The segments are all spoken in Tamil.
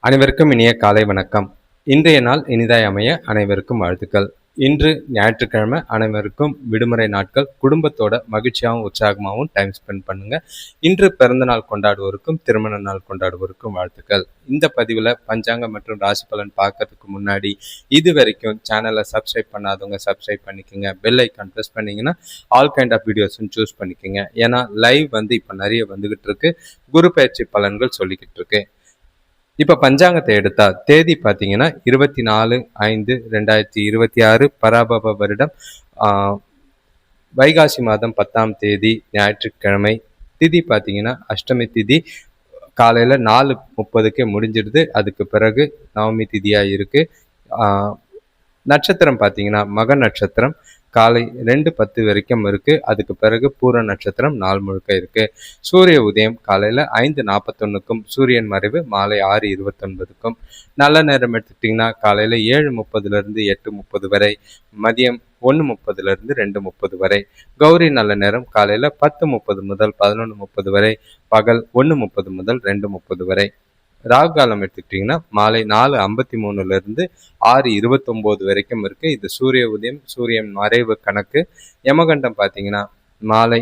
அனைவருக்கும் இனிய காலை வணக்கம். இன்றைய நாள் இனிதாய் அமைய அனைவருக்கும் வாழ்த்துக்கள். இன்று ஞாயிற்றுக்கிழமை, அனைவருக்கும் விடுமுறை நாட்கள். குடும்பத்தோட மகிழ்ச்சியாகவும் உற்சாகமாகவும் டைம் ஸ்பெண்ட் பண்ணுங்க. இன்று பிறந்த நாள் கொண்டாடுவோருக்கும் திருமண நாள் கொண்டாடுவோருக்கும் வாழ்த்துக்கள். இந்த பதிவில் பஞ்சாங்கம் மற்றும் ராசி பலன் பார்க்கறதுக்கு முன்னாடி இது வரைக்கும் சேனலை சப்ஸ்கிரைப் பண்ணாதவங்க சப்ஸ்கிரைப் பண்ணிக்கோங்க. பெல் ஐக்கான் ப்ரெஸ் பண்ணிங்கன்னா ஆல் கைண்ட் ஆஃப் வீடியோஸும் சூஸ் பண்ணிக்கோங்க. ஏன்னா லைவ் இப்போ நிறைய வந்துகிட்டு இருக்கு. குரு பயிற்சி பலன்கள் சொல்லிக்கிட்டு இருக்கு. இப்போ பஞ்சாங்கத்தை எடுத்தா தேதி பார்த்தீங்கன்னா 24/5/2026 பராபவ வருடம் வைகாசி மாதம் 10ஆம் தேதி ஞாயிற்றுக்கிழமை. திதி பார்த்தீங்கன்னா அஷ்டமி திதி. காலையில் 4:30க்கே முடிஞ்சிடுது. அதுக்கு பிறகு நவமி திதியாக இருக்குது. நட்சத்திரம் பார்த்தீங்கன்னா மக நட்சத்திரம் காலை 2:10 வரைக்கும் இருக்குது. அதுக்கு பிறகு பூர நட்சத்திரம் நாள் முழுக்க இருக்குது. சூரிய உதயம் காலையில் 5:41க்கும் சூரியன் மறைவு மாலை 6:29க்கும். நல்ல நேரம் எடுத்துக்கிட்டிங்கன்னா காலையில் 7:30லேருந்து 8:30 வரை, மதியம் 1:30லேருந்து 2:30 வரை. கௌரி நல்ல நேரம் காலையில் 10:30 முதல் 11:30 வரை, பகல் 1:30 முதல் 2:30 வரை. ராகு காலம் எடுத்துக்கிட்டிங்கன்னா மாலை 4:53லேருந்து 6:29 வரைக்கும் இருக்குது. இது சூரிய உதயம் சூரியன் மறைவு கணக்கு. யமகண்டம் பார்த்தீங்கன்னா மாலை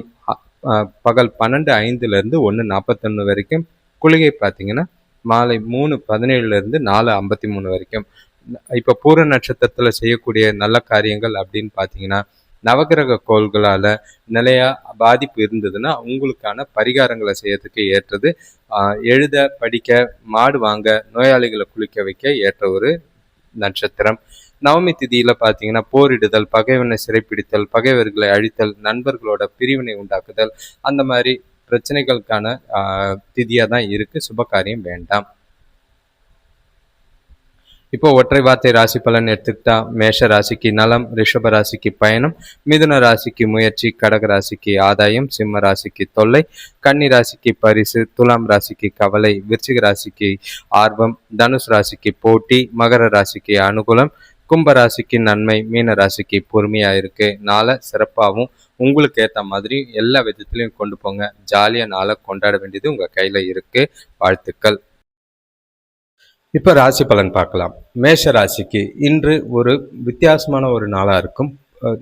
பகல் 12:05லேருந்து 1:41 வரைக்கும். குளிகை பார்த்தீங்கன்னா மாலை 3:17லேருந்து 4:53 வரைக்கும். இப்போ பூர நட்சத்திரத்தில் செய்யக்கூடிய நல்ல காரியங்கள் அப்படின்னு பார்த்தீங்கன்னா, நவகிரக கோள்களால் நிலையா பாதிப்பு இருந்ததுன்னா உங்களுக்கான பரிகாரங்களை செய்யறதுக்கு ஏற்றது. எழுத படிக்க, மாடு வாங்க, நோயாளிகளை குளிக்க வைக்க ஏற்ற ஒரு நட்சத்திரம். நவமி திதியில் பார்த்தீங்கன்னா போரிடுதல், பகைவனை சிறைப்பிடித்தல், பகைவர்களை அழித்தல், நண்பர்களோட பிரிவினை உண்டாக்குதல், அந்த மாதிரி பிரச்சனைகளுக்கான திதியாக தான் இருக்குது. சுபகாரியம் வேண்டாம். இப்போ ஒற்றை வார்த்தை ராசி பலன் எடுத்துக்கிட்டா மேஷ ராசிக்கு நலம், ரிஷப ராசிக்கு பயணம், மிதுன ராசிக்கு முயற்சி, கடக ராசிக்கு ஆதாயம், சிம்ம ராசிக்கு தொல்லை, கன்னி ராசிக்கு பரிசு, துலாம் ராசிக்கு கவலை, விருச்சிக ராசிக்கு ஆர்வம், தனுஷ் ராசிக்கு போட்டி, மகர ராசிக்கு அனுகூலம், கும்ப ராசிக்கு நன்மை, மீன ராசிக்கு பொறுமையாக இருக்கு. நாளை சிறப்பாகவும் உங்களுக்கு ஏற்ற மாதிரி எல்லா விதத்துலையும் கொண்டு போங்க. ஜாலியாக நாளை கொண்டாட வேண்டியது உங்கள் கையில் இருக்கு. வாழ்த்துக்கள். இப்போ ராசி பலன் பார்க்கலாம். மேஷ ராசிக்கு இன்று ஒரு வித்தியாசமான ஒரு நாளாக இருக்கும்.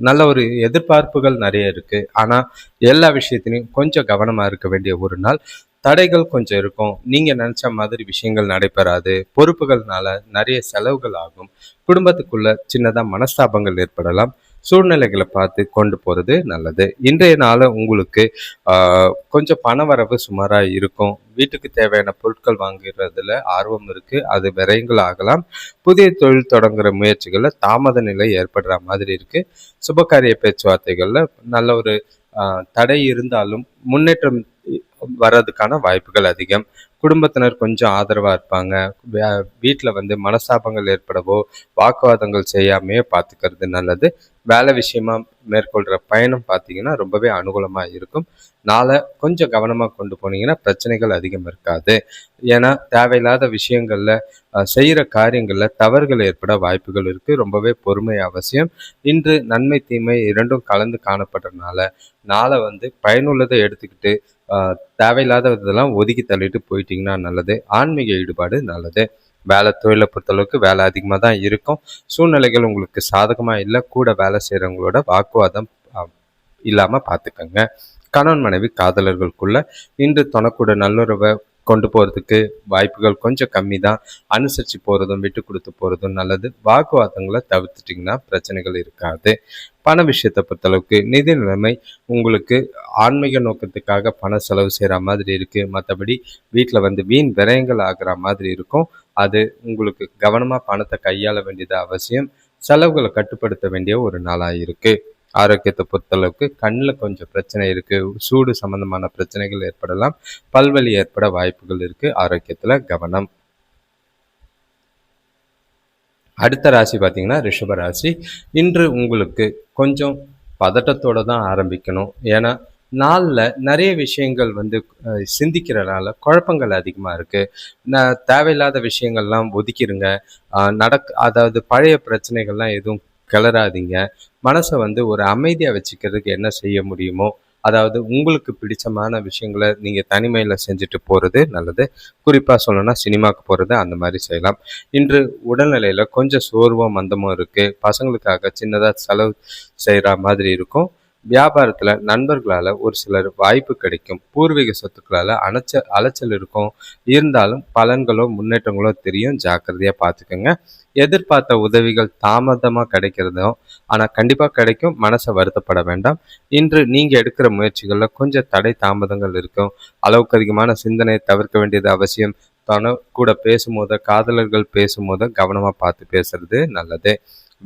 நல்ல ஒரு எதிர்பார்ப்புகள் நிறைய இருக்குது. ஆனால் எல்லா விஷயத்துலையும் கொஞ்சம் கவனமாக இருக்க வேண்டிய ஒரு நாள். தடைகள் கொஞ்சம் இருக்கும். நீங்கள் நினச்ச மாதிரி விஷயங்கள் நடைபெறாது. பொறுப்புகள்னால நிறைய செலவுகள் ஆகும். குடும்பத்துக்குள்ள சின்னதாக மனஸ்தாபங்கள் ஏற்படலாம். சூழ்நிலைகளை பார்த்து கொண்டு போகிறது நல்லது. இன்றைய நாள் உங்களுக்கு கொஞ்சம் பண வரவு சுமாராக இருக்கும். வீட்டுக்கு தேவையான பொருட்கள் வாங்குறதுல ஆர்வம் இருக்குது. அது விரயங்கள் ஆகலாம். புதிய தொழில் தொடங்குகிற முயற்சிகளில் தாமத நிலை ஏற்படுற மாதிரி இருக்குது. சுபகாரிய பேச்சுவார்த்தைகளில் நல்ல ஒரு தடை இருந்தாலும் முன்னேற்றம் வர்றதுக்கான வாய்ப்புகள் அதிகம். குடும்பத்தினர் கொஞ்சம் ஆதரவாக இருப்பாங்க. வீட்டில் மனஸ்தாபங்கள் ஏற்படவோ வாக்குவாதங்கள் செய்யாமையே பார்த்துக்கிறது நல்லது. வேலை விஷயமா மேற்கொள்கிற பயணம் பார்த்தீங்கன்னா ரொம்பவே அனுகூலமாக இருக்கும். நாளை கொஞ்சம் கவனமாக கொண்டு போனீங்கன்னா பிரச்சனைகள் அதிகம் இருக்காது. ஏன்னா தேவையில்லாத விஷயங்களில் செய்கிற காரியங்களில் தவறுகள் ஏற்பட வாய்ப்புகள் இருக்குது. ரொம்பவே பொறுமை அவசியம். இன்று நன்மை தீமை இரண்டும் கலந்து காணப்படுறதுனால நாளை பயனுள்ளதை எடுத்துக்கிட்டு தேவையில்லாத இதெல்லாம் ஒதுக்கி தள்ளிட்டு போயிட்டீங்கன்னா நல்லது. ஆன்மீக ஈடுபாடு நல்லது. வேலை தொழிலை பொறுத்தளவுக்கு வேலை அதிகமாக தான் இருக்கும். சூழ்நிலைகள் உங்களுக்கு சாதகமாக இல்லை. கூட வேலை செய்கிறவங்களோட வாக்குவாதம் இல்லாமல் பார்த்துக்கோங்க. கணவன் மனைவி காதலர்களுக்குள்ள இன்று தனக்கூட நல்லுறவை கொண்டு போகிறதுக்கு வாய்ப்புகள் கொஞ்சம் கம்மி தான். அனுசரித்து போகிறதும் விட்டு கொடுத்து போகிறதும் நல்லது. வாக்குவாதங்களை தவிர்த்துட்டிங்கன்னா பிரச்சனைகள் இருக்காது. பண விஷயத்தை பொறுத்தளவுக்கு நிதி நிலைமை உங்களுக்கு ஆன்மீக நோக்கத்துக்காக பண செலவு செய்கிற மாதிரி இருக்குது. மற்றபடி வீட்டில் வீண் விரயங்கள் ஆகிற மாதிரி இருக்கும். அது உங்களுக்கு கவனமாக பணத்தை கையாள வேண்டியது அவசியம். செலவுகளை கட்டுப்படுத்த வேண்டிய ஒரு நாளாக இருக்குது. ஆரோக்கியத்தை பொறுத்தளவுக்கு கண்ணில் கொஞ்சம் பிரச்சனை இருக்குது. சூடு சம்பந்தமான பிரச்சனைகள் ஏற்படலாம். பல்வலி ஏற்பட வாய்ப்புகள் இருக்குது. ஆரோக்கியத்தில் கவனம். அடுத்த ராசி பார்த்தீங்கன்னா ரிஷப ராசி. இன்று உங்களுக்கு கொஞ்சம் பதட்டத்தோடு தான் ஆரம்பிக்கணும். ஏன்னா நாளில் நிறைய விஷயங்கள் சிந்திக்கிறனால குழப்பங்கள் அதிகமாக இருக்குது. தேவையில்லாத விஷயங்கள்லாம் ஒதுக்கிடுங்க. அதாவது பழைய பிரச்சனைகள்லாம் எதுவும் கிளறாதீங்க. மனசை ஒரு அமைதியாக வச்சுக்கிறதுக்கு என்ன செய்ய முடியுமோ அதாவது உங்களுக்கு பிடிச்சமான விஷயங்களை நீங்கள் தனிமையில் செஞ்சுட்டு போகிறது நல்லது. குறிப்பாக சொல்லணும்னா சினிமாவுக்கு போகிறது அந்த மாதிரி செய்யலாம். இன்று உடல்நிலையில் கொஞ்சம் சோர்வும் மந்தமும் இருக்குது. பசங்களுக்காக சின்னதாக செலவு செய்கிற மாதிரி இருக்கும். வியாபாரத்தில் நண்பர்களால் ஒரு சிலர் வாய்ப்பு கிடைக்கும். பூர்வீக சொத்துக்களால் அலைச்சல் இருக்கும். இருந்தாலும் பலன்களோ முன்னேற்றங்களோ தெரியும். ஜாக்கிரதையாக பார்த்துக்கோங்க. எதிர்பார்த்த உதவிகள் தாமதமாக கிடைக்கிறதும் ஆனால் கண்டிப்பாக கிடைக்கும். மனசை வருத்தப்பட வேண்டாம். இன்று நீங்கள் எடுக்கிற முயற்சிகளில் கொஞ்சம் தடை தாமதங்கள் இருக்கும். அளவுக்கு அதிகமான சிந்தனையை தவிர்க்க வேண்டியது அவசியம். கூட பேசும்போது காதலர்கள் பேசும்போது கவனமாக பார்த்து பேசுறது நல்லது.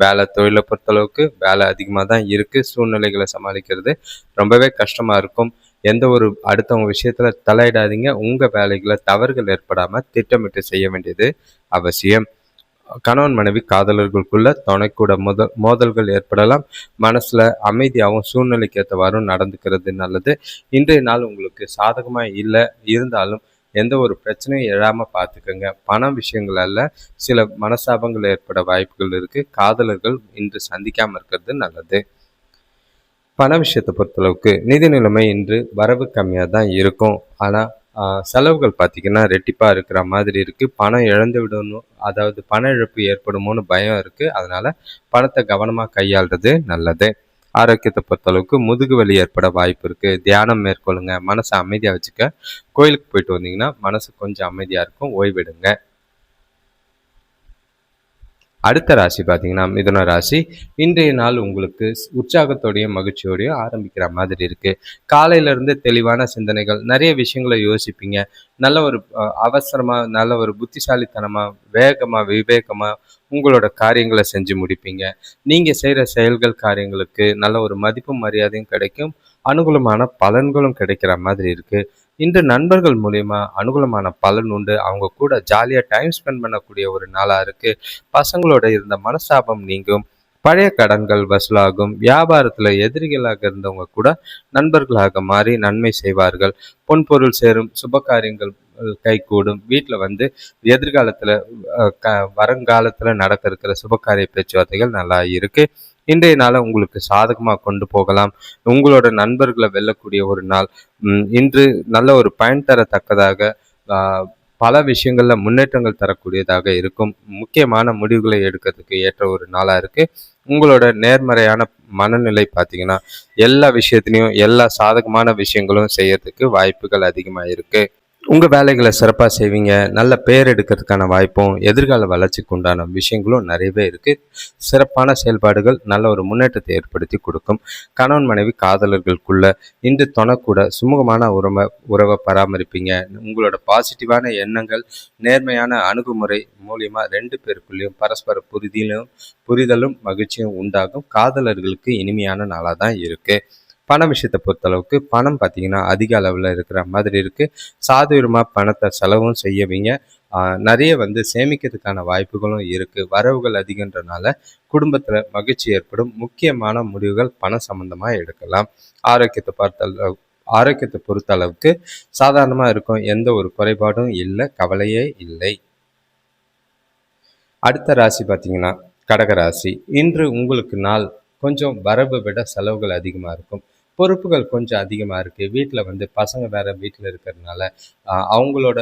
வேலை தொழிலை பொறுத்தளவுக்கு வேலை அதிகமாக தான் இருக்குது. சூழ்நிலைகளை சமாளிக்கிறது ரொம்பவே கஷ்டமாக இருக்கும். எந்த ஒரு அடுத்தவங்க விஷயத்தில் தலையிடாதீங்க. உங்கள் வேலைகளை தவறுகள் ஏற்படாமல் திட்டமிட்டு செய்ய வேண்டியது அவசியம். கணவன் மனைவி காதலர்களுக்குள்ள துணைக்கூட மோதல்கள் ஏற்படலாம். மனசில் அமைதியாகவும் சூழ்நிலைக்கு ஏற்றவாறும் நடந்துக்கிறது நல்லது. இன்றைய நாள் உங்களுக்கு சாதகமாக இல்லை இருந்தாலும் எந்த ஒரு பிரச்சனையும் எழாமல் பார்த்துக்கோங்க. பண விஷயங்களால சில மனசாபங்கள் ஏற்பட வாய்ப்புகள் இருக்குது. காதலர்கள் இன்று சந்திக்காமல் இருக்கிறது நல்லது. பண விஷயத்தை பொறுத்தளவுக்கு நிதி நிலைமை இன்று வரவு கம்மியாக தான் இருக்கும். ஆனால் செலவுகள் பார்த்திங்கன்னா ரெட்டிப்பாக இருக்கிற மாதிரி இருக்குது. பணம் இழந்து விடணும், அதாவது பண இழப்பு ஏற்படுமோன்னு பயம் இருக்குது. அதனால் பணத்தை கவனமாக கையாளுறது நல்லது. ஆரோக்கியத்தை பொறுத்தளவுக்கு முதுகு வலி ஏற்பட வாய்ப்பு இருக்குது. தியானம் மேற்கொள்ளுங்க. மனசை அமைதியாக வச்சுக்க. கோயிலுக்கு போயிட்டு வந்தீங்கன்னா மனசு கொஞ்சம் அமைதியாக இருக்கும். ஓய்வெடுங்க. அடுத்த ராசி பார்த்தீங்கன்னா மிதுன ராசி. இன்றைய நாள் உங்களுக்கு உற்சாகத்தோடையும் மகிழ்ச்சியோடையும் ஆரம்பிக்கிற மாதிரி இருக்குது. காலையிலேருந்து தெளிவான சிந்தனைகள், நிறைய விஷயங்களை யோசிப்பீங்க. நல்ல ஒரு அவசரமாக, நல்ல ஒரு புத்திசாலித்தனமாக, வேகமாக, விவேகமாக உங்களோட காரியங்களை செஞ்சு முடிப்பீங்க. நீங்கள் செய்கிற செயல்கள் காரியங்களுக்கு நல்ல ஒரு மதிப்பும் மரியாதையும் கிடைக்கும். அனுகூலமான பலன்களும் கிடைக்கிற மாதிரி இருக்குது. இன்று நண்பர்கள் மூலிமா அனுகூலமான பலன் உண்டு. அவங்க கூட ஜாலியாக டைம் ஸ்பெண்ட் பண்ணக்கூடிய ஒரு நாளாக இருக்குது. பசங்களோட இருந்த மனஸ்தாபம் நீங்கும். பழைய கடன்கள் வசூலாகும். வியாபாரத்தில் எதிரிகளாக இருந்தவங்க கூட நண்பர்களாக மாறி நன்மை செய்வார்கள். பொன்பொருள் சேரும். சுப காரியங்கள் கைகூடும். வீட்டில் எதிர்காலத்தில் வருங்காலத்தில் நடக்க இருக்கிற சுபகாரிய பேச்சுவார்த்தைகள் நல்லா இருக்குது. இன்றைய நாளை உங்களுக்கு சாதகமாக கொண்டு போகலாம். உங்களோட நண்பர்களை வெல்லக்கூடிய ஒரு நாள். இன்று நல்ல ஒரு பயன் தரத்தக்கதாக பல விஷயங்களில் முன்னேற்றங்கள் தரக்கூடியதாக இருக்கும். முக்கியமான முடிவுகளை எடுக்கிறதுக்கு ஏற்ற ஒரு நாளாக இருக்குது. உங்களோட நேர்மறையான மனநிலை பார்த்தீங்கன்னா எல்லா விஷயத்துலையும் எல்லா சாதகமான விஷயங்களும் செய்யறதுக்கு வாய்ப்புகள் அதிகமாக இருக்குது. உங்கள் வேலைகளை சிறப்பாக செய்வீங்க. நல்ல பேர் எடுக்கிறதுக்கான வாய்ப்பும் எதிர்கால வளர்ச்சிக்கு உண்டான விஷயங்களும் நிறையவே இருக்குது. சிறப்பான செயல்பாடுகள் நல்ல ஒரு முன்னேற்றத்தை ஏற்படுத்தி கொடுக்கும். கணவன் மனைவி காதலர்களுக்குள்ள இன்று துணைக்கூட சுமூகமான உறவை பராமரிப்பீங்க. உங்களோட பாசிட்டிவான எண்ணங்கள், நேர்மையான அணுகுமுறை மூலியமா 2 பேருக்குள்ளேயும் பரஸ்பர புரிதலும் மகிழ்ச்சியும் உண்டாகும். காதலர்களுக்கு இனிமையான நாளாக தான் இருக்குது. பண விஷயத்தை பொறுத்தளவுக்கு பணம் பார்த்தீங்கன்னா அதிக அளவில் இருக்கிற மாதிரி இருக்குது. சாதுரியமாக பணத்தை செலவும் செய்யவீங்க. நிறைய சேமிக்கிறதுக்கான வாய்ப்புகளும் இருக்குது. வரவுகள் அதிகன்றனால குடும்பத்தில் மகிழ்ச்சி ஏற்படும். முக்கியமான முடிவுகள் பணம் சம்பந்தமாக எடுக்கலாம். ஆரோக்கியத்தை பொறுத்த அளவுக்கு சாதாரணமாக இருக்கும். எந்த ஒரு குறைபாடும் இல்லை, கவலையே இல்லை. அடுத்த ராசி பார்த்தீங்கன்னா கடகராசி. இன்று உங்களுக்கு நாள் கொஞ்சம் வரவை விட செலவுகள் அதிகமாக இருக்கும். பொறுப்புகள் கொஞ்சம் அதிகமாக இருக்குது. வீட்டில் பசங்க வேறு வீட்டில் இருக்கிறதுனால அவங்களோட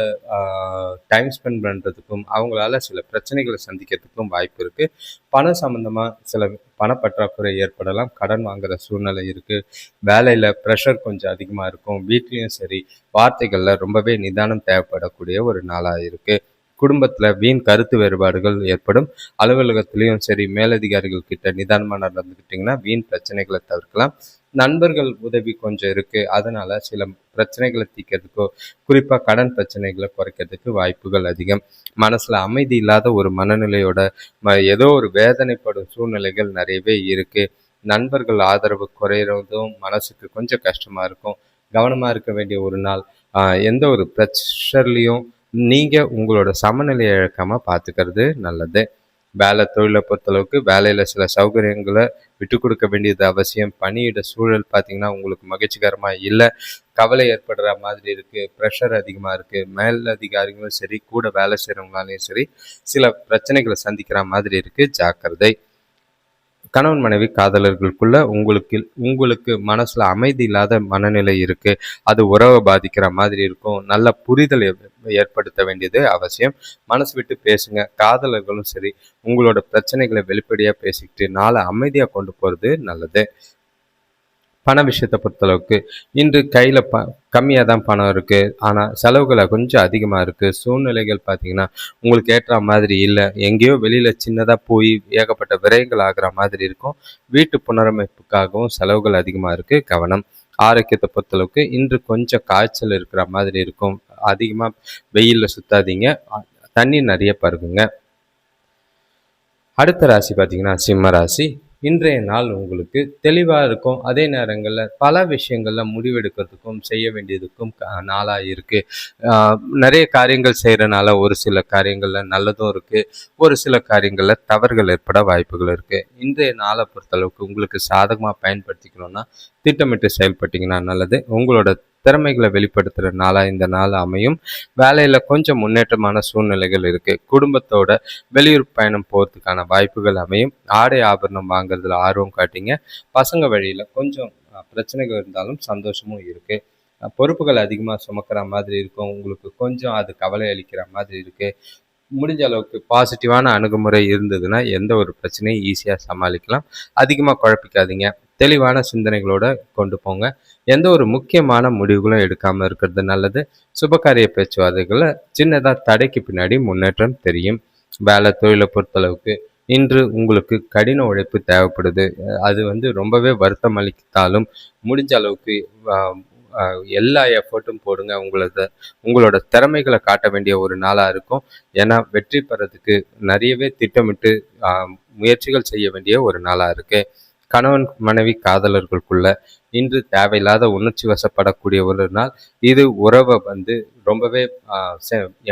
டைம் ஸ்பெண்ட் பண்ணுறதுக்கும் அவங்களால சில பிரச்சனைகளை சந்திக்கிறதுக்கும் வாய்ப்பு இருக்குது. பணம் சம்மந்தமாக சில பணப்பற்றாக்குறை ஏற்படலாம். கடன் வாங்குகிற சூழ்நிலை இருக்குது. வேலையில் ப்ரெஷர் கொஞ்சம் அதிகமாக இருக்கும். வீட்லேயும் சரி, வார்த்தைகளில் ரொம்பவே நிதானம் தேவைப்படக்கூடிய ஒரு நாளாக இருக்குது. குடும்பத்தில் வீண் கருத்து வேறுபாடுகள் ஏற்படும். அலுவலகத்திலையும் சரி, மேலதிகாரிகள் கிட்ட நிதானமாக நடந்துக்கிட்டிங்கன்னா வீண் பிரச்சனைகளை தவிர்க்கலாம். நண்பர்கள் உதவி கொஞ்சம் இருக்குது. அதனால் சில பிரச்சனைகளை தீர்க்கிறதுக்கோ, குறிப்பாக கடன் பிரச்சனைகளை குறைக்கிறதுக்கு வாய்ப்புகள் அதிகம். மனசில் அமைதி இல்லாத ஒரு மனநிலையோட ஏதோ ஒரு வேதனைப்படும் சூழ்நிலைகள் நிறையவே இருக்குது. நண்பர்கள் ஆதரவு குறையிறதும் மனசுக்கு கொஞ்சம் கஷ்டமாக இருக்கும். கவனமாக இருக்க வேண்டிய ஒரு நாள். எந்த ஒரு ப்ரெஷர்லேயும் நீங்கள் உங்களோட சமநிலையை இழக்காமல் பார்த்துக்கிறது நல்லது. வேலை தொழிலை பொறுத்தளவுக்கு வேலையில் சில சௌகரியங்களை விட்டு கொடுக்க வேண்டியது அவசியம். பணியிட சூழல் பார்த்திங்கன்னா உங்களுக்கு மகிழ்ச்சிகரமாக இல்லை. கவலை ஏற்படுற மாதிரி இருக்குது. ப்ரெஷர் அதிகமாக இருக்குது. மேலதிகாரிகளும் சரி, கூட வேலை செய்கிறவங்களாலையும் சரி சில பிரச்சனைகளை சந்திக்கிற மாதிரி இருக்குது. ஜாக்கிரதை. கணவன் மனைவி காதலர்களுக்குள்ள உங்களுக்கு உங்களுக்கு மனசுல அமைதி இல்லாத மனநிலை இருக்கு. அது உறவை பாதிக்கிற மாதிரி இருக்கும். நல்ல புரிதல் ஏற்படுத்த வேண்டியது அவசியம். மனசு விட்டு பேசுங்க. காதலர்களும் சரி, உங்களோட பிரச்சனைகளை வெளிப்படையா பேசிக்கிட்டு நாளை அமைதியா கொண்டு போறது நல்லது. பண விஷயத்தை பொறுத்தளவுக்கு இன்று கையில் கம்மியாக தான் பணம் இருக்குது, ஆனால் செலவுகளை கொஞ்சம் அதிகமாக இருக்குது. சூழ்நிலைகள் பார்த்தீங்கன்னா உங்களுக்கு ஏற்ற மாதிரி இல்லை. எங்கேயோ வெளியில் சின்னதாக போய் ஏகப்பட்ட விரயங்கள் ஆகிற மாதிரி இருக்கும். வீட்டு புனரமைப்புக்காகவும் செலவுகள் அதிகமாக இருக்குது. கவனம். ஆரோக்கியத்தை பொறுத்தளவுக்கு இன்று கொஞ்சம் காய்ச்சல் இருக்கிற மாதிரி இருக்கும். அதிகமாக வெயிலில் சுத்தாதீங்க. தண்ணி நிறைய பருகுங்க. அடுத்த ராசி பார்த்தீங்கன்னா சிம்ம ராசி. இன்றைய நாள் உங்களுக்கு தெளிவாக இருக்கும். அதே நேரங்களில் பல விஷயங்களில் முடிவெடுக்கிறதுக்கும் செய்ய வேண்டியதுக்கும் நாளாக இருக்குது. நிறைய காரியங்கள் செய்கிறனால ஒரு சில காரியங்களில் நல்லதும் இருக்குது, ஒரு சில காரியங்களில் தவறுகள் ஏற்பட வாய்ப்புகள் இருக்குது. இன்றைய நாளை பொறுத்தளவுக்கு உங்களுக்கு சாதகமாக பயன்படுத்திக்கணும்னா திட்டமிட்டு செயல்பட்டிங்கன்னா நல்லது. உங்களோட திறமைகளை வெளிப்படுத்துகிற நாளாக இந்த நாள் அமையும். வேலையில் கொஞ்சம் முன்னேற்றமான சூழ்நிலைகள் இருக்குது. குடும்பத்தோட வெளியூர் பயணம் போகிறதுக்கான வாய்ப்புகள் அமையும். ஆடை ஆபரணம் வாங்குறதுல ஆர்வம் காட்டிங்க. பசங்க வழியில் கொஞ்சம் பிரச்சனைகள் இருந்தாலும் சந்தோஷமும் இருக்குது. பொறுப்புகள் அதிகமாக சுமக்கிற மாதிரி இருக்கும். உங்களுக்கு கொஞ்சம் அது கவலை அளிக்கிற மாதிரி இருக்குது. முடிஞ்ச அளவுக்கு பாசிட்டிவான அணுகுமுறை இருந்ததுன்னா எந்த ஒரு பிரச்சனையும் ஈஸியாக சமாளிக்கலாம். அதிகமாக குழப்பிக்காதீங்க. தெளிவான சிந்தனைகளோட கொண்டு போங்க. எந்த ஒரு முக்கியமான முடிவுகளும் எடுக்காமல் இருக்கிறது நல்லது. சுபகாரிய பேச்சுவார்த்தைகளை சின்னதாக தடைக்கு பின்னாடி முன்னேற்றம் தெரியும். வேலை தொழிலை பொறுத்தளவுக்கு இன்று உங்களுக்கு கடின உழைப்பு தேவைப்படுது. அது ரொம்பவே வருத்தம் அளித்தாலும் முடிஞ்ச அளவுக்கு எல்லா எஃபர்ட்டும் போடுங்க. உங்களோட திறமைகளை காட்ட வேண்டிய ஒரு நாளாக இருக்கும். ஏன்னா வெற்றி பெறதுக்கு நிறையவே திட்டமிட்டு முயற்சிகள் செய்ய வேண்டிய ஒரு நாளாக இருக்குது. கணவன் மனைவி காதலர்களுக்குள்ள இன்று தேவையில்லாத உணர்ச்சி வசப்படக்கூடிய ஒரு நாள். இது உறவை ரொம்பவே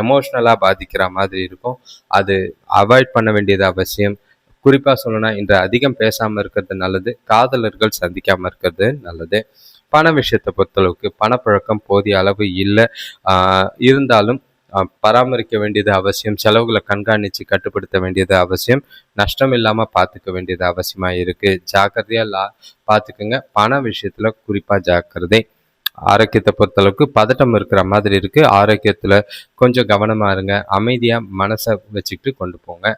எமோஷ்னலாக பாதிக்கிற மாதிரி இருக்கும். அது அவாய்ட் பண்ண வேண்டியது அவசியம். குறிப்பாக சொல்லணும்னா இன்று அதிகம் பேசாமல் இருக்கிறது நல்லது. காதலர்கள் சந்திக்காமல் இருக்கிறது நல்லது. பண விஷயத்தை பொறுத்தளவுக்கு பணப்பழக்கம் போதிய அளவு இல்லை. இருந்தாலும் பராமரிக்க வேண்டியது அவசியம். செலவுகளை கண்காணித்து கட்டுப்படுத்த வேண்டியது அவசியம். நஷ்டம் இல்லாமல் பார்த்துக்க வேண்டியது அவசியமாக இருக்குது. ஜாக்கிரதையாக பார்த்துக்குங்க. பண விஷயத்தில் குறிப்பாக ஜாக்கிரதை. ஆரோக்கியத்தை பொறுத்தளவுக்கு பதட்டம் இருக்கிற மாதிரி இருக்குது. ஆரோக்கியத்தில் கொஞ்சம் கவனமாக இருங்க. அமைதியாக மனசை வச்சுக்கிட்டு கொண்டு போங்க.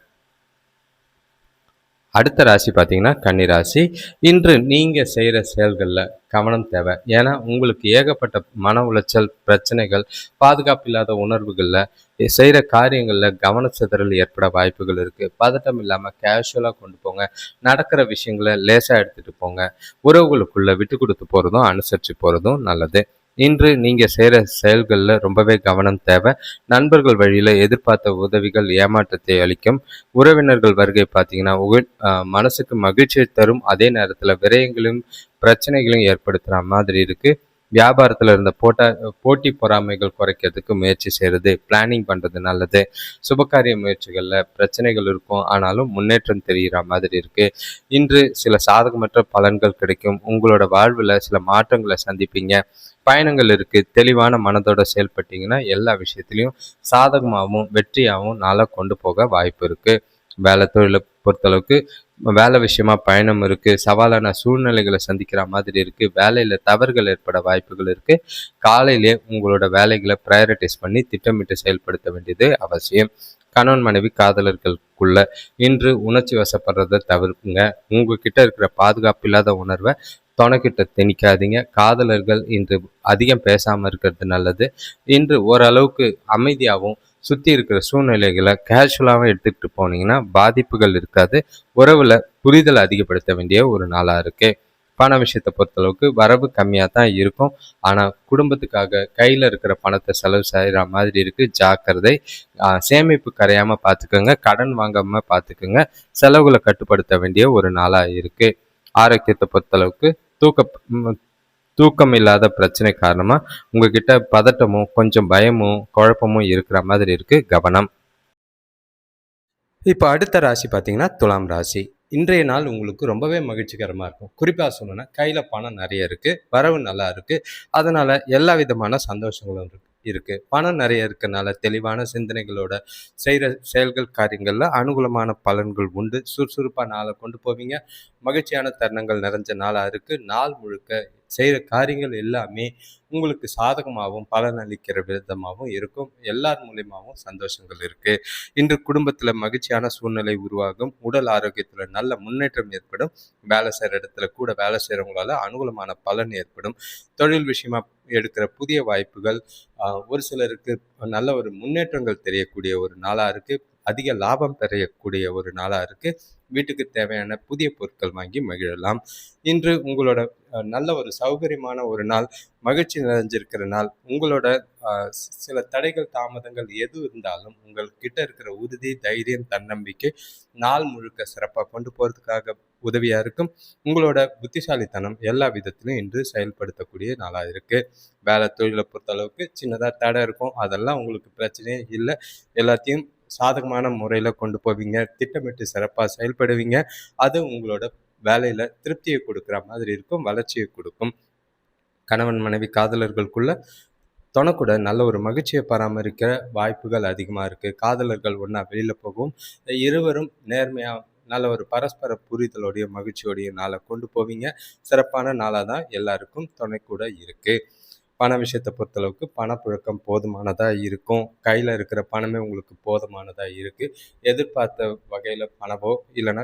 அடுத்த ராசி பார்த்தீங்கன்னா கன்னி ராசி. இன்று நீங்கள் செய்கிற செயல்களில் கவனம் தேவை. ஏன்னா உங்களுக்கு ஏகப்பட்ட மன உளைச்சல், பிரச்சனைகள், பாதுகாப்பு இல்லாத உணர்வுகளில் செய்கிற காரியங்களில் கவனச்சிதறல் ஏற்பட வாய்ப்புகள் இருக்குது. பதட்டம் இல்லாமல் கேஷுவலாக கொண்டு போங்க. நடக்கிற விஷயங்களை லேசாக எடுத்துகிட்டு போங்க. உறவுகளுக்குள்ளே விட்டு கொடுத்து போகிறதும் அனுசரித்து போகிறதும் நல்லது. இன்று நீங்கள் செய்கிற செயல்களில் ரொம்பவே கவனம் தேவை. நண்பர்கள் வழியில் எதிர்பார்த்த உதவிகள் ஏமாற்றத்தை அளிக்கும். உறவினர்கள் வருகை பார்த்தீங்கன்னா மனசுக்கு மகிழ்ச்சியை தரும். அதே நேரத்தில் விரயங்களையும் பிரச்சனைகளையும் ஏற்படுத்துகிற மாதிரி இருக்குது. வியாபாரத்தில் இருந்த போட்டி பொறாமைகள் குறைக்கிறதுக்கு முயற்சி செய்கிறது, பிளானிங் பண்ணுறது நல்லது. சுபகாரிய முயற்சிகளில் பிரச்சனைகள் இருக்கும், ஆனாலும் முன்னேற்றம் தெரிகிற மாதிரி இருக்குது. இன்று சில சாதகமற்ற பலன்கள் கிடைக்கும். உங்களோட வாழ்வில் சில மாற்றங்களை சந்திப்பீங்க. பயணங்கள் இருக்குது. தெளிவான மனதோட செயல்பட்டீங்கன்னா எல்லா விஷயத்துலையும் சாதகமாகவும் வெற்றியாகவும் நாளாக கொண்டு போக வாய்ப்பு இருக்குது. வேலை தொழிலை பொறுத்தளவுக்கு வேலை விஷயமா பயணம் இருக்குது. சவாலான சூழ்நிலைகளை சந்திக்கிற மாதிரி இருக்குது. வேலையில் தவறுகள் ஏற்பட வாய்ப்புகள் இருக்குது. காலையிலே உங்களோட வேலைகளை ப்ரையாரிட்டைஸ் பண்ணி திட்டமிட்டு செயல்படுத்த வேண்டியது அவசியம். கணவன் மனைவி காதலர்களுக்குள்ள இன்று உணர்ச்சி வசப்படுறதை தவிர்க்குங்க. உங்ககிட்ட இருக்கிற பாதுகாப்பு இல்லாத உணர்வை துணைக்கிட்ட திணிக்காதீங்க. காதலர்கள் இன்று அதிகம் பேசாமல் இருக்கிறது நல்லது. இன்று ஓரளவுக்கு அமைதியாகவும் சுற்றி இருக்கிற சூழ்நிலைகளை கேஷுவலாகவும் எடுத்துக்கிட்டு போனீங்கன்னா பாதிப்புகள் இருக்காது. உறவில் புரிதல் அதிகப்படுத்த வேண்டிய ஒரு நாளாக இருக்குது. பண விஷயத்தை பொறுத்தளவுக்கு வரவு கம்மியாக தான் இருக்கும். ஆனால் குடும்பத்துக்காக கையில் இருக்கிற பணத்தை செலவு செய்கிற மாதிரி இருக்குது. ஜாக்கிரதை. சேமிப்பு கரையாமல் பார்த்துக்கோங்க. கடன் வாங்காமல் பார்த்துக்கோங்க. செலவுகளை கட்டுப்படுத்த வேண்டிய ஒரு நாளாக இருக்குது. ஆரோக்கியத்தை பொறுத்தளவுக்கு தூக்கம் இல்லாத பிரச்சனை காரணமாக உங்ககிட்ட பதட்டமும் கொஞ்சம் பயமும் குழப்பமும் இருக்கிற மாதிரி இருக்குது. கவனம். இப்போ அடுத்த ராசி பார்த்தீங்கன்னா துலாம் ராசி. இன்றைய நாள் உங்களுக்கு ரொம்பவே மகிழ்ச்சிகரமாக இருக்கும். குறிப்பாக சொல்லணும்னா கையில் பணம் நிறைய இருக்குது, வரவு நல்லா இருக்குது. அதனால் எல்லா விதமான சந்தோஷங்களும் இருக்குது. பணம் நிறைய இருக்கனால தெளிவான சிந்தனைகளோட செய்கிற செயல்கள் காரியங்களில் அனுகூலமான பலன்கள் உண்டு. சுறுசுறுப்பாக நாளை கொண்டு போவீங்க. மகிழ்ச்சியான தருணங்கள் நிறைஞ்ச நாளாக இருக்குது. நாள் முழுக்க செய்கிற காரியங்கள் எல்லாமே உங்களுக்கு சாதகமாகவும் பலனளிக்கிற விதமாகவும் இருக்கும். எல்லார் மூலியமாகவும் சந்தோஷங்கள் இருக்குது. இன்று குடும்பத்தில் மகிழ்ச்சியான சூழ்நிலை உருவாகும். உடல் ஆரோக்கியத்தில் நல்ல முன்னேற்றம் ஏற்படும். வேலை செய்கிற இடத்துல கூட வேலை செய்கிறவங்களால அனுகூலமான பலன் ஏற்படும். தொழில் விஷயமா எடுக்கிற புதிய வாய்ப்புகள் ஒரு சிலருக்கு நல்ல ஒரு முன்னேற்றங்கள் தெரியக்கூடிய ஒரு நாளாக இருக்குது. அதிக லாபம் பெறக்கூடிய ஒரு நாளாக இருக்குது. வீட்டுக்கு தேவையான புதிய பொருட்கள் வாங்கி மகிழலாம். இன்று உங்களோட நல்ல ஒரு சௌகரியமான ஒரு நாள், மகிழ்ச்சி நிறைஞ்சிருக்கிற நாள். உங்களோட சில தடைகள் தாமதங்கள் எது இருந்தாலும் உங்கள்கிட்ட இருக்கிற உறுதி, தைரியம், தன்னம்பிக்கை நாள் முழுக்க சிறப்பாக கொண்டு போகிறதுக்காக உதவியாக இருக்கும். உங்களோட புத்திசாலித்தனம் எல்லா விதத்திலும் இன்று செயல்படுத்தக்கூடிய நாளாக இருக்குது. வேலை தொழிலை பொறுத்தளவுக்கு சின்னதாக தடை இருக்கும். அதெல்லாம் உங்களுக்கு பிரச்சனையே இல்லை. எல்லாத்தையும் சாதகமான முறையில் கொண்டு போவீங்க. திட்டமிட்டு சிறப்பாக செயல்படுவீங்க. அது உங்களோட வேலையில் திருப்தியை கொடுக்குற மாதிரி இருக்கும், வளர்ச்சியை கொடுக்கும். கணவன் மனைவி காதலர்களுக்குள்ள தொணக்கூட நல்ல ஒரு மகிழ்ச்சியை பராமரிக்கிற வாய்ப்புகள் அதிகமாக இருக்குது. காதலர்கள் ஒன்றா வெளியில் போகவும் இருவரும் நேர்மையாக நல்ல ஒரு பரஸ்பர புரிதலோடைய மகிழ்ச்சியோடைய நாளை கொண்டு போவீங்க. சிறப்பான நாளாக தான் எல்லாருக்கும் துணை கூட இருக்குது. பண விஷயத்தை பொறுத்தளவுக்கு பணப்புழக்கம் போதுமானதாக இருக்கும். கையில் இருக்கிற பணமே உங்களுக்கு போதுமானதாக இருக்குது. எதிர்பார்த்த வகையில் பணமோ இல்லைன்னா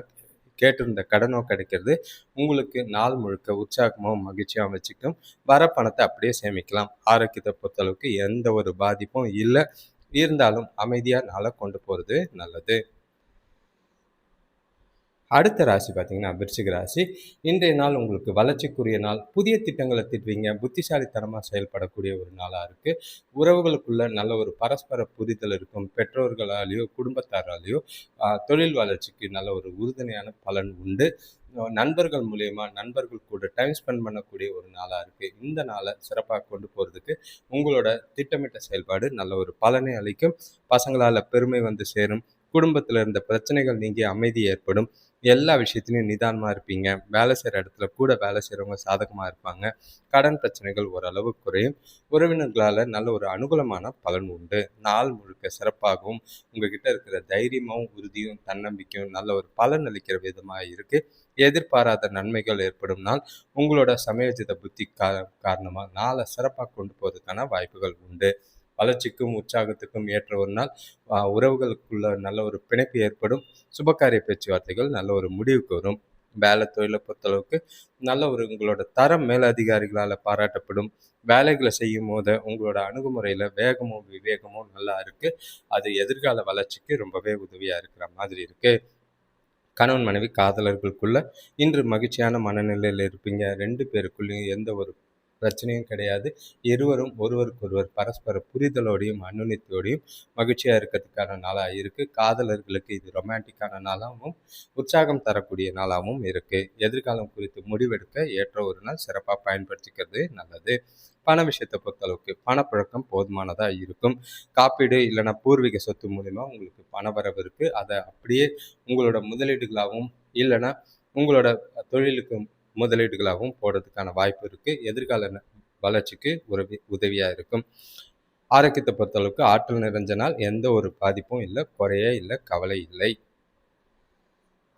கேட்டிருந்த கடனோ கிடைக்கிறது. உங்களுக்கு நாள் முழுக்க உற்சாகமோ மகிழ்ச்சியாக வச்சுக்கும். வர பணத்தை அப்படியே சேமிக்கலாம். ஆரோக்கியத்தை பொறுத்தளவுக்கு எந்த ஒரு பாதிப்பும் இல்லை. இருந்தாலும் அமைதியாக நாளை கொண்டு போகிறது நல்லது. அடுத்த ராசி பார்த்தீங்கன்னா விருச்சிக ராசி. இன்றைய நாள் உங்களுக்கு வளர்ச்சிக்குரிய நாள். புதிய திட்டங்களை தீட்டுவீங்க. புத்திசாலித்தனமாக செயல்படக்கூடிய ஒரு நாளாக இருக்குது. உறவுகளுக்குள்ள நல்ல ஒரு பரஸ்பர புரிதல் இருக்கும். பெற்றோர்களாலேயோ குடும்பத்தாராலேயோ தொழில் வளர்ச்சிக்கு நல்ல ஒரு உறுதுணையான பலன் உண்டு. நண்பர்கள் மூலயமா நண்பர்கள் கூட டைம் ஸ்பெண்ட் பண்ணக்கூடிய ஒரு நாளாக இருக்குது. இந்த நாளை சிறப்பாக கொண்டு போகிறதுக்கு உங்களோட திட்டமிட்ட செயல்பாடு நல்ல ஒரு பலனை அளிக்கும். பசங்களால் பெருமை வந்து சேரும். குடும்பத்தில் இருந்த பிரச்சனைகள் நீங்கி அமைதி ஏற்படும். எல்லா விஷயத்துலையும் நிதானமாக இருப்பீங்க. வேலை செய்கிற இடத்துல கூட வேலை செய்கிறவங்க சாதகமாக இருப்பாங்க. கடன் பிரச்சனைகள் ஓரளவு குறையும். உறவினர்களால் நல்ல ஒரு அனுகூலமான பலன் உண்டு. நாள் முழுக்க சிறப்பாகவும் உங்ககிட்ட இருக்கிற தைரியமும் உறுதியும் தன்னம்பிக்கையும் நல்ல ஒரு பலன் அளிக்கிற விதமாக இருக்குது. எதிர்பாராத நன்மைகள் ஏற்படும் நாள். உங்களோட சமயோஜித புத்தி காரணமாக நாளை சிறப்பாக கொண்டு போவதற்கான வாய்ப்புகள் உண்டு. வளர்ச்சிக்கும் உற்சாகத்துக்கும் ஏற்ற ஒரு நாள். உறவுகளுக்குள்ள நல்ல ஒரு பிணைப்பு ஏற்படும். சுபகாரிய பேச்சுவார்த்தைகள் நல்ல ஒரு முடிவுக்கு வரும். வேலை தொழிலை பொறுத்தளவுக்கு நல்ல ஒரு உங்களோட தரம் மேலதிகாரிகளால் பாராட்டப்படும். வேலைகளை செய்யும் போது உங்களோட அணுகுமுறையில் வேகமும் விவேகமும் நல்லா இருக்குது. அது எதிர்கால வளர்ச்சிக்கு ரொம்பவே உதவியாக இருக்கிற மாதிரி இருக்குது. கணவன் மனைவி காதலர்களுக்குள்ள இன்று மகிழ்ச்சியான மனநிலையில் இருப்பீங்க. 2 பேருக்குள்ளேயும் எந்த ஒரு பிரச்சனையும் கிடையாது. இருவரும் ஒருவருக்கொருவர் பரஸ்பர புரிதலோடையும் அனுநித்தியோடையும் மகிழ்ச்சியாக இருக்கிறதுக்கான நாளாக இருக்குது. காதலர்களுக்கு இது ரொமான்டிக்கான நாளாகவும் உற்சாகம் தரக்கூடிய நாளாகவும் இருக்குது. எதிர்காலம் குறித்து முடிவெடுக்க ஏற்ற ஒரு நாள். சிறப்பாக பயன்படுத்திக்கிறது நல்லது. பண விஷயத்தை பொறுத்தளவுக்கு பணப்புழக்கம் போதுமானதாக இருக்கும். காப்பீடு இல்லைன்னா பூர்வீக சொத்து மூலிமா உங்களுக்கு பணவரவு இருக்குது. அதை அப்படியே உங்களோட முதலீடுகளாகவும் இல்லைன்னா உங்களோட தொழிலுக்கு முதலீடுகளாகவும் போடுறதுக்கான வாய்ப்பு இருக்குது. எதிர்கால வளர்ச்சிக்கு உதவியாக இருக்கும். ஆரோக்கியத்தை பொறுத்தளவுக்கு ஆற்றல் நிறைஞ்ச நாள். எந்த ஒரு பாதிப்பும் இல்லை, குறையே இல்லை, கவலை இல்லை.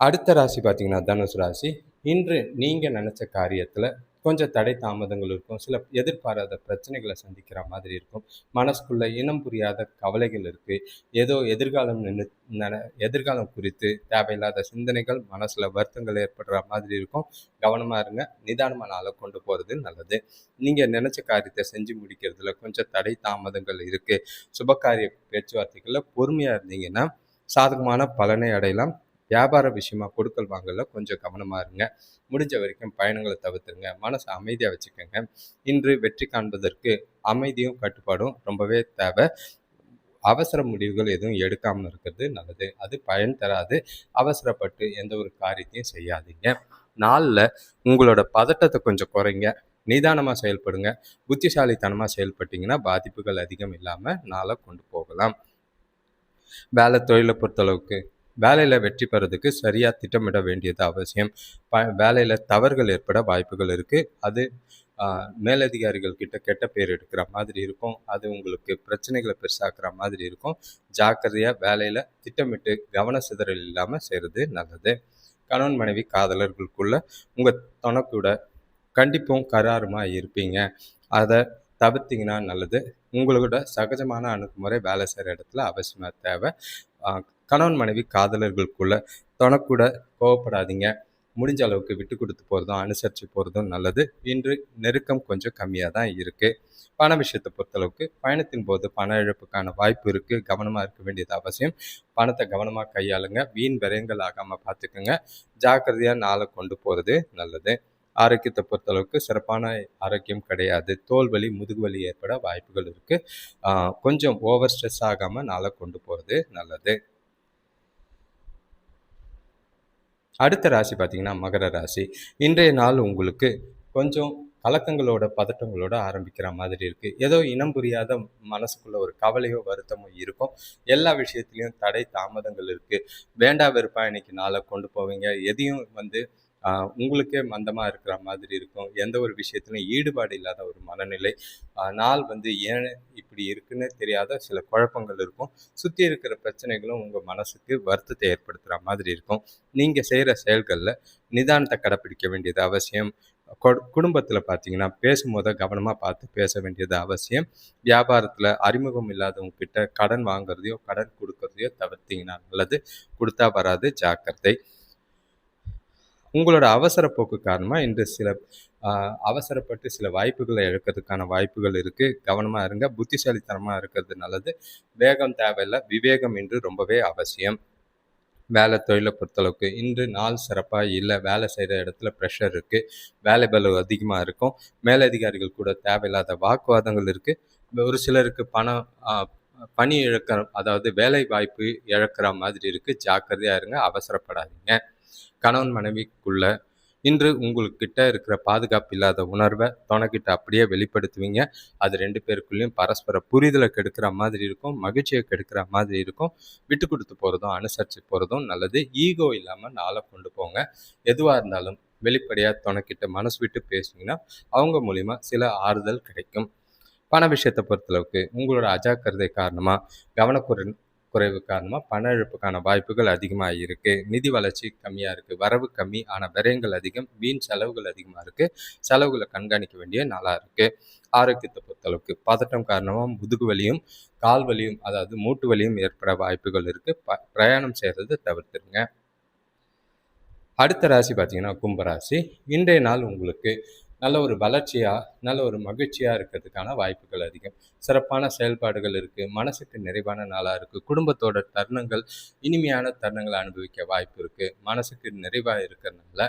அடுத்த ராசி பார்த்தீங்கன்னா தனுசு ராசி. இன்று நீங்கள் நினச்ச காரியத்தில் கொஞ்சம் தடை தாமதங்கள் இருக்கும். சில எதிர்பாராத பிரச்சனைகளை சந்திக்கிற மாதிரி இருக்கும். மனசுக்குள்ள இனம் புரியாத கவலைகள் இருக்குது. ஏதோ எதிர்காலம் குறித்து தேவையில்லாத சிந்தனைகள், மனசில் வருத்தங்கள் ஏற்படுற மாதிரி இருக்கும். கவனமாக இருங்க. நிதானமாக நாளை கொண்டு போகிறது நல்லது. நீங்கள் நினச்ச காரியத்தை செஞ்சு முடிக்கிறதுல கொஞ்சம் தடை தாமதங்கள் இருக்குது. சுபகாரிய பேச்சுவார்த்தைகளில் பொறுமையாக இருந்தீங்கன்னா சாதகமான பலனை அடையலாம். வியாபார விஷயமா கொடுக்கல் வாங்கல கொஞ்சம் கவனமாக இருங்க. முடிஞ்ச வரைக்கும் பயணங்களை தவிர்த்துருங்க. மனசை அமைதியாக வச்சுக்கோங்க. இன்று வெற்றி காண்பதற்கு அமைதியும் கட்டுப்பாடும் ரொம்பவே தேவை. அவசர முடிவுகள் எதுவும் எடுக்காமல் இருக்கிறது நல்லது. அது பயன் தராது. அவசரப்பட்டு எந்த ஒரு காரியத்தையும் செய்யாதீங்க. நாளில் உங்களோட பதட்டத்தை கொஞ்சம் குறைங்க. நிதானமாக செயல்படுங்க. புத்திசாலித்தனமாக செயல்பட்டீங்கன்னா பாதிப்புகள் அதிகம் இல்லாமல் நாளை கொண்டு போகலாம். வேலை தொழிலை பொறுத்தளவுக்கு வேலையில் வெற்றி பெறதுக்கு சரியாக திட்டமிட வேண்டியது அவசியம். வேலையில் தவறுகள் ஏற்பட வாய்ப்புகள் இருக்குது. அது மேலதிகாரிகள் கிட்ட கெட்ட பேர் எடுக்கிற மாதிரி இருக்கும். அது உங்களுக்கு பிரச்சனைகளை பெருசாக்குற மாதிரி இருக்கும். ஜாக்கிரதையாக வேலையில் திட்டமிட்டு கவன சிதறல் இல்லாமல் செய்கிறது நல்லது. கணவன் மனைவி காதலர்களுக்குள்ள உங்கள் துணைக்கூட கண்டிப்பும் கராருமா இருப்பீங்க. அதை தவிர்த்தீங்கன்னா நல்லது. உங்களோட சகஜமான அணுகுமுறை வேலை செய்கிற இடத்துல அவசியமாக தேவை. கணவன் மனைவி காதலர்களுக்குள்ள துணைக்கூட கோவப்படாதீங்க. முடிஞ்ச அளவுக்கு விட்டு கொடுத்து போகிறதும் அனுசரித்து போகிறதும் நல்லது. இன்று நெருக்கம் கொஞ்சம் கம்மியாக தான் இருக்குது. பண விஷயத்தை பொறுத்தளவுக்கு பயணத்தின் போது பண இழப்புக்கான வாய்ப்பு இருக்குது. கவனமாக இருக்க வேண்டியது அவசியம். பணத்தை கவனமாக கையாளுங்க. வீண் விரயங்கள் ஆகாமல் பார்த்துக்குங்க. ஜாக்கிரதையாக நாளை கொண்டு போகிறது நல்லது. ஆரோக்கியத்தை பொறுத்தளவுக்கு சிறப்பான ஆரோக்கியம் கிடையாது. தோல் வலி, முதுகு வலி ஏற்பட வாய்ப்புகள் இருக்குது. கொஞ்சம் ஓவர் ஸ்ட்ரெஸ் ஆகாமல் நாளை கொண்டு போகிறது நல்லது. அடுத்த ராசி பார்த்தீங்கன்னா மகர ராசி. இன்றைய நாள் உங்களுக்கு கொஞ்சம் கலக்கங்களோட பதட்டங்களோட ஆரம்பிக்கிற மாதிரி இருக்குது. ஏதோ இனம் புரியாத மனசுக்குள்ள ஒரு கவலையோ வருத்தமோ இருக்கும். எல்லா விஷயத்துலையும் தடை தாமதங்கள் இருக்குது. வேண்டா வெறுப்பா இன்னைக்கு நாளை கொண்டு போவீங்க. எதையும் உங்களுக்கே மந்தமாக இருக்கிற மாதிரி இருக்கும். எந்த ஒரு விஷயத்துலையும் ஈடுபாடு இல்லாத ஒரு மனநிலை. நாள் ஏன் இப்படி இருக்குன்னு தெரியாத சில குழப்பங்கள் இருக்கும். சுற்றி இருக்கிற பிரச்சனைகளும் உங்கள் மனசுக்கு வருத்தத்தை ஏற்படுத்துகிற மாதிரி இருக்கும். நீங்கள் செய்கிற செயல்களில் நிதானத்தை கடைப்பிடிக்க வேண்டியது அவசியம். குடும்பத்தில் பார்த்தீங்கன்னா பேசும்போது கவனமாக பார்த்து பேச வேண்டியது அவசியம். வியாபாரத்தில் அறிமுகம் இல்லாதவங்க கிட்ட கடன் வாங்குறதையோ கடன் கொடுக்கறதையோ தவிர்த்தீங்கன்னா நல்லது. கொடுத்தா வராது, ஜாக்கிரதை. உங்களோட அவசர போக்கு காரணமாக இன்று அவசரப்பட்டு சில வாய்ப்புகளை இழக்கிறதுக்கான வாய்ப்புகள் இருக்குது. கவனமாக இருங்க. புத்திசாலித்தனமாக இருக்கிறது நல்லது. வேகம் தேவையில்லை, விவேகம் இன்று ரொம்பவே அவசியம். வேலை தொழிலை பொறுத்தளவுக்கு இன்று நாள் சிறப்பாக இல்லை. வேலை செய்கிற இடத்துல ப்ரெஷர் இருக்குது. வேலை பளு அதிகமாக இருக்கும். மேலதிகாரிகள் கூட தேவையில்லாத வாக்குவாதங்கள் இருக்குது. ஒரு சிலருக்கு பணி இழக்கிற, அதாவது வேலை வாய்ப்பு இழக்கிற மாதிரி இருக்குது. ஜாக்கிரதையாக இருங்க, அவசரப்படாதீங்க. கணவன் மனைவிக்குள்ள இன்று உங்கள்கிட்ட இருக்கிற பாதுகாப்பு இல்லாத உணர்வை துணைக்கிட்ட அப்படியே வெளிப்படுத்துவீங்க. அது 2 பேருக்குள்ளேயும் பரஸ்பர புரிதலை கெடுக்கிற மாதிரி இருக்கும். மகிழ்ச்சியை கெடுக்கிற மாதிரி இருக்கும். விட்டு கொடுத்து போகிறதும் அனுசரித்து போகிறதும் நல்லது. ஈகோ இல்லாமல் நாளை கொண்டு போங்க. எதுவாக இருந்தாலும் வெளிப்படையாக துணைக்கிட்ட மனசு விட்டு பேசுனீங்கன்னா அவங்க மூலிமா சில ஆறுதல் கிடைக்கும். பண விஷயத்தை பொறுத்தளவுக்கு உங்களோட அஜாக்கிரதை காரணமாக குறைவு காரணமாக பண இழப்புக்கான வாய்ப்புகள் அதிகமாக இருக்குது. நிதி வளர்ச்சி கம்மியாக இருக்குது. வரவு கம்மி, ஆனால் விரயங்கள் அதிகம். வீண் செலவுகள் அதிகமாக இருக்குது. செலவுகளை கண்காணிக்க வேண்டிய நாளாக இருக்குது. ஆரோக்கியத்தை பொறுத்தளவுக்கு பதட்டம் காரணமாக முதுகு வலியும் கால் வலியும், அதாவது மூட்டு வலியும் ஏற்பட வாய்ப்புகள் இருக்குது. பிரயாணம் செய்கிறது தவிர்த்துருங்க. அடுத்த ராசி பார்த்தீங்கன்னா கும்பராசி. இன்றைய நாள் உங்களுக்கு நல்ல ஒரு வளர்ச்சியாக, நல்ல ஒரு மகிழ்ச்சியாக இருக்கிறதுக்கான வாய்ப்புகள் அதிகம். சிறப்பான செயல்பாடுகள் இருக்குது. மனசுக்கு நிறைவான நாளாக இருக்குது. குடும்பத்தோட தருணங்கள், இனிமையான தருணங்களை அனுபவிக்க வாய்ப்பு இருக்குது. மனசுக்கு நிறைவாக இருக்கிறதுனால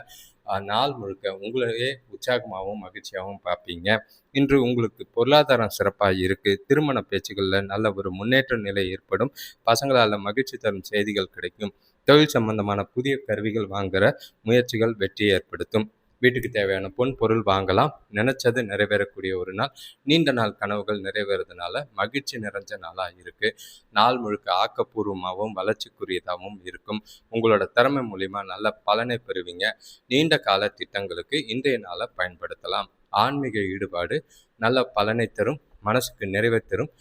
நாள் முழுக்க உங்களையே உற்சாகமாகவும் மகிழ்ச்சியாகவும் பார்ப்பீங்க. இன்று உங்களுக்கு பொருளாதாரம் சிறப்பாக இருக்குது. திருமண பேச்சுகளில் நல்ல ஒரு முன்னேற்ற நிலை ஏற்படும். பசங்களால் மகிழ்ச்சி தரும் செய்திகள் கிடைக்கும். தொழில் சம்பந்தமான புதிய கருவிகள் வாங்குகிற முயற்சிகள் வெற்றியை ஏற்படுத்தும். வீட்டுக்கு தேவையான பொருள் வாங்கலாம். நினைச்சது நிறைவேறக்கூடிய ஒரு நாள். நீண்ட நாள் கனவுகள் நிறைவேறதுனால மகிழ்ச்சி நிறைஞ்ச நாளாக இருக்கு. நாள் முழுக்க ஆக்கப்பூர்வமாகவும் வளர்ச்சிக்குரியதாகவும் இருக்கும். உங்களோட திறமை மூலிமா நல்ல பலனை பெறுவீங்க. நீண்ட கால திட்டங்களுக்கு இன்றைய நாளை பயன்படுத்தலாம். ஆன்மீக ஈடுபாடு நல்ல பலனை தரும், மனசுக்கு நிறைவை தரும்.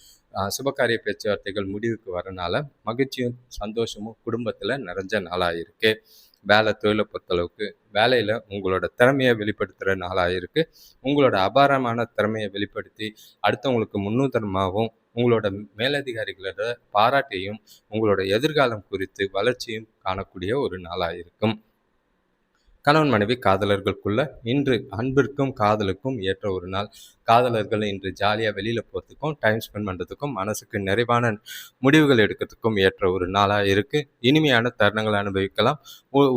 சுபகாரிய பேச்சுவார்த்தைகள் முடிவுக்கு வரனால மகிழ்ச்சியும் சந்தோஷமும் குடும்பத்தில் நிறைஞ்ச நாளாக இருக்கு. வேலை தொழிலை பொறுத்தளவுக்கு வேலையில் உங்களோட திறமையை வெளிப்படுத்துகிற நாளாக இருக்குது. உங்களோட அபாரமான திறமையை வெளிப்படுத்தி அடுத்தவங்களுக்கு முன்னுதாரணமாகவும் உங்களோட மேலதிகாரிகளோட பாராட்டையும் உங்களோட எதிர்காலம் குறித்து வளர்ச்சியும் காணக்கூடிய ஒரு நாளாக இருக்கும். கணவன் மனைவி காதலர்களுக்குள்ள இன்று அன்பிற்கும் காதலுக்கும் ஏற்ற ஒரு நாள். காதலர்கள் இன்று ஜாலியாக வெளியில் போகிறதுக்கும் டைம் ஸ்பெண்ட் பண்ணுறதுக்கும் மனசுக்கு நிறைவான முடிவுகள் எடுக்கிறதுக்கும் ஏற்ற ஒரு நாளாக இருக்குது. இனிமையான தருணங்களை அனுபவிக்கலாம்.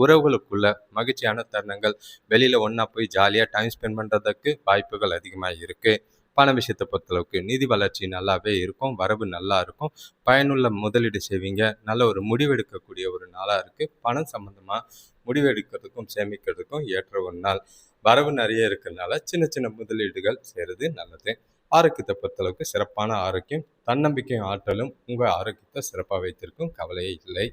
உறவுகளுக்குள்ள மகிழ்ச்சியான தருணங்கள், வெளியில் ஒன்றா போய் ஜாலியாக டைம் ஸ்பெண்ட் பண்ணுறதுக்கு வாய்ப்புகள் அதிகமாக இருக்குது. பண விஷயத்தை பொறுத்தளவுக்கு நிதி வளர்ச்சி நல்லாவே இருக்கும். வரவு நல்லா இருக்கும். பயனுள்ள முதலீடு செய்வீங்க. நல்ல ஒரு முடிவெடுக்கக்கூடிய ஒரு நாளாக இருக்குது. பணம் சம்மந்தமாக முடிவெடுக்கிறதுக்கும் சேமிக்கிறதுக்கும் ஏற்ற ஒரு நாள். வரவு நிறைய இருக்கிறதுனால சின்ன சின்ன முதலீடுகள் செய்கிறது நல்லது. ஆரோக்கியத்தை பொறுத்தளவுக்கு சிறப்பான ஆரோக்கியம். தன்னம்பிக்கையும் ஆற்றலும் உங்கள் ஆரோக்கியத்தை சிறப்பாக வைத்திருக்கும். கவலையே இல்லை.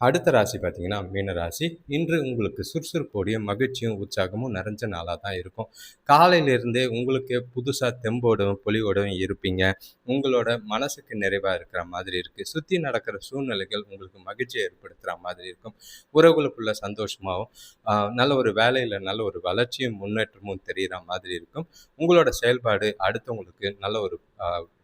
அடுத்த ராசி பார்த்தீங்கன்னா மீன ராசி. இன்று உங்களுக்கு சுறுசுறுப்போடையும் மகிழ்ச்சியும் உற்சாகமும் நிறைஞ்ச நாளாக தான் இருக்கும். காலையிலிருந்தே உங்களுக்கு புதுசாக தெம்போடும் பொலிவோடும் இருப்பீங்க. உங்களோட மனசுக்கு நிறைவாக இருக்கிற மாதிரி இருக்குது. சுற்றி நடக்கிற சூழ்நிலைகள் உங்களுக்கு மகிழ்ச்சியை ஏற்படுத்துகிற மாதிரி இருக்கும். உறவுகளுக்குள்ள சந்தோஷமாகவும் நல்ல ஒரு வேலையில் நல்ல ஒரு வளர்ச்சியும் முன்னேற்றமும் தெரிகிற மாதிரி இருக்கும். உங்களோட செயல்பாடு அடுத்தவங்களுக்கு நல்ல ஒரு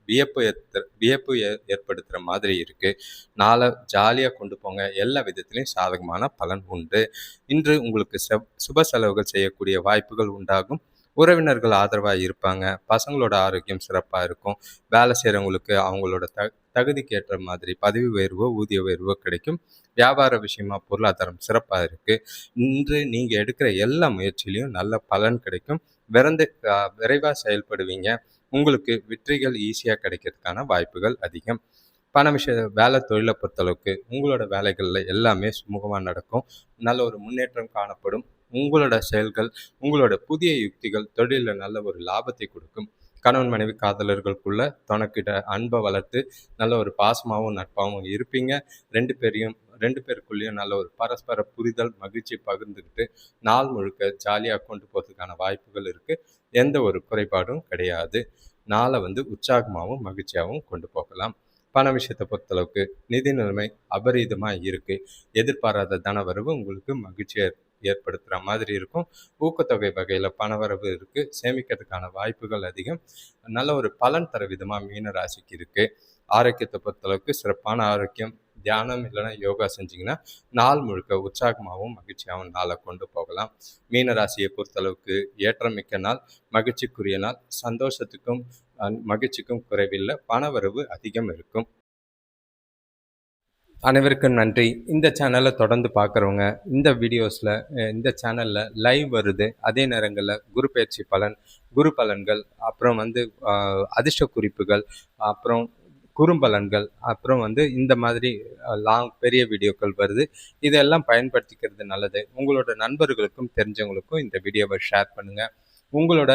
வியப்பு ஏற்படுத்துகிற மாதிரி இருக்குது. நாளை ஜாலியாக கொண்டு போங்க. எல்லா விதத்திலையும் சாதகமான பலன் உண்டு. இன்று உங்களுக்கு சுப செலவுகள் செய்யக்கூடிய வாய்ப்புகள் உண்டாகும். உறவினர்கள் ஆதரவாக இருப்பாங்க. பசங்களோட ஆரோக்கியம் சிறப்பாக இருக்கும். வேலை செய்கிறவங்களுக்கு அவங்களோட தகுதிக்கு ஏற்ற மாதிரி பதவி உயர்வோ ஊதிய உயர்வோ கிடைக்கும். வியாபார விஷயமா பொருளாதாரம் சிறப்பாக இருக்குது. இன்று நீங்கள் எடுக்கிற எல்லா முயற்சியிலையும் நல்ல பலன் கிடைக்கும். விரைவாக செயல்படுவீங்க. உங்களுக்கு வெற்றிகள் ஈஸியாக கிடைக்கிறதுக்கான வாய்ப்புகள் அதிகம். பண வேலை தொழிலை பொறுத்தளவுக்கு உங்களோட வேலைகளில் எல்லாமே சுமூகமாக நடக்கும். நல்ல ஒரு முன்னேற்றம் காணப்படும். உங்களோட செயல்கள், உங்களோட புதிய யுக்திகள் தொழிலில் நல்ல ஒரு லாபத்தை கொடுக்கும். கணவன் மனைவி காதலர்களுக்குள்ள தனக்கிட்ட அன்பை வளர்த்து நல்ல ஒரு பாசமாகவும் நட்பாகவும் இருப்பீங்க. ரெண்டு பேருக்குள்ளேயும் நல்ல ஒரு பரஸ்பர புரிதல் மகிழ்ச்சி பகிர்ந்துக்கிட்டு நாள் முழுக்க ஜாலியாக கொண்டு போகிறதுக்கான வாய்ப்புகள் இருக்குது. எந்த ஒரு குறைபாடும் கிடையாது. நாளை உற்சாகமாகவும் மகிழ்ச்சியாகவும் கொண்டு போகலாம். பண விஷயத்தை பொறுத்தளவுக்கு நிதி நிலைமை அபரீதமாக இருக்குது. எதிர்பாராத தனவரவு உங்களுக்கு மகிழ்ச்சியை ஏற்படுத்துகிற மாதிரி இருக்கும். ஊக்கத்தொகை வகையில் பணவரவு இருக்குது. சேமிக்கிறதுக்கான வாய்ப்புகள் அதிகம். நல்ல ஒரு பலன் தர விதமாக மீன ராசிக்கு இருக்குது. ஆரோக்கியத்தை பொறுத்தளவுக்கு சிறப்பான ஆரோக்கியம். தியானம் இல்லைன்னா யோகா செஞ்சிங்கன்னா நாள் முழுக்க உற்சாகமாகவும் மகிழ்ச்சியாகவும் நாளை கொண்டு போகலாம். மீன ராசியை பொறுத்தளவுக்கு ஏற்றமிக்க நாள், மகிழ்ச்சிக்குரிய நாள். சந்தோஷத்துக்கும் மகிழ்ச்சிக்கும் குறைவில்லை. பணவரவு அதிகம் இருக்கும். அனைவருக்கும் நன்றி. இந்த சேனலை தொடர்ந்து பார்க்குறவங்க இந்த சேனலில் லைவ் வருது. அதே நேரங்களில் குரு பயிற்சி பலன், குரு பலன்கள், அப்புறம் அதிர்ஷ்ட குறிப்புகள், அப்புறம் குறும்பலன்கள், அப்புறம் இந்த மாதிரி பெரிய வீடியோக்கள் வருது. இதெல்லாம் பயன்படுத்திக்கிறது நல்லது. உங்களோட நண்பர்களுக்கும் தெரிஞ்சவங்களுக்கும் இந்த வீடியோவை ஷேர் பண்ணுங்கள். உங்களோட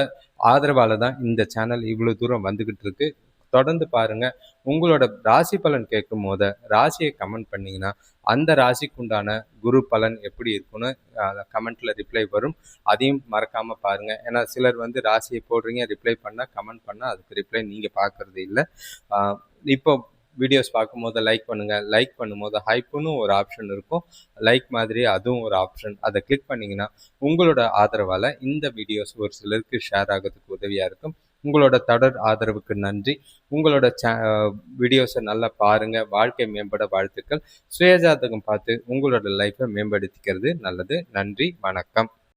ஆதரவால் தான் இந்த சேனல் இவ்வளோ தூரம் வந்துக்கிட்டு இருக்கு. தொடர்ந்து பாருங்கள். உங்களோட ராசி பலன் கேட்கும் போது ராசியை கமெண்ட் பண்ணிங்கன்னா அந்த ராசிக்கு உண்டான குரு பலன் எப்படி இருக்குன்னு கமெண்ட்டில் ரிப்ளை வரும். அதையும் மறக்காமல் பாருங்கள். ஏன்னா சிலர் ராசியை போடுறீங்க, ரிப்ளை பண்ணால் கமெண்ட் பண்ணால் அதுக்கு ரிப்ளை நீங்கள் பார்க்குறது இல்லை. இப்போ வீடியோஸ் பார்க்கும்போது லைக் பண்ணுங்கள். லைக் பண்ணும்போது ஹைப்புன்னு ஒரு ஆப்ஷன் இருக்கும். லைக் மாதிரி அதுவும் ஒரு ஆப்ஷன். அதை கிளிக் பண்ணிங்கன்னா உங்களோட ஆதரவால் இந்த வீடியோஸ் ஒரு சிலருக்கு ஷேர் ஆகிறதுக்கு உதவியாக இருக்கும். உங்களோட தொடர் ஆதரவுக்கு நன்றி. உங்களோட வீடியோஸை நல்லா பாருங்கள். வாழ்க்கை மேம்பட வாழ்த்துக்கள். சுயஜாதகம் பார்த்து உங்களோட லைஃப்பை மேம்படுத்திக்கிறது நல்லது. நன்றி, வணக்கம்.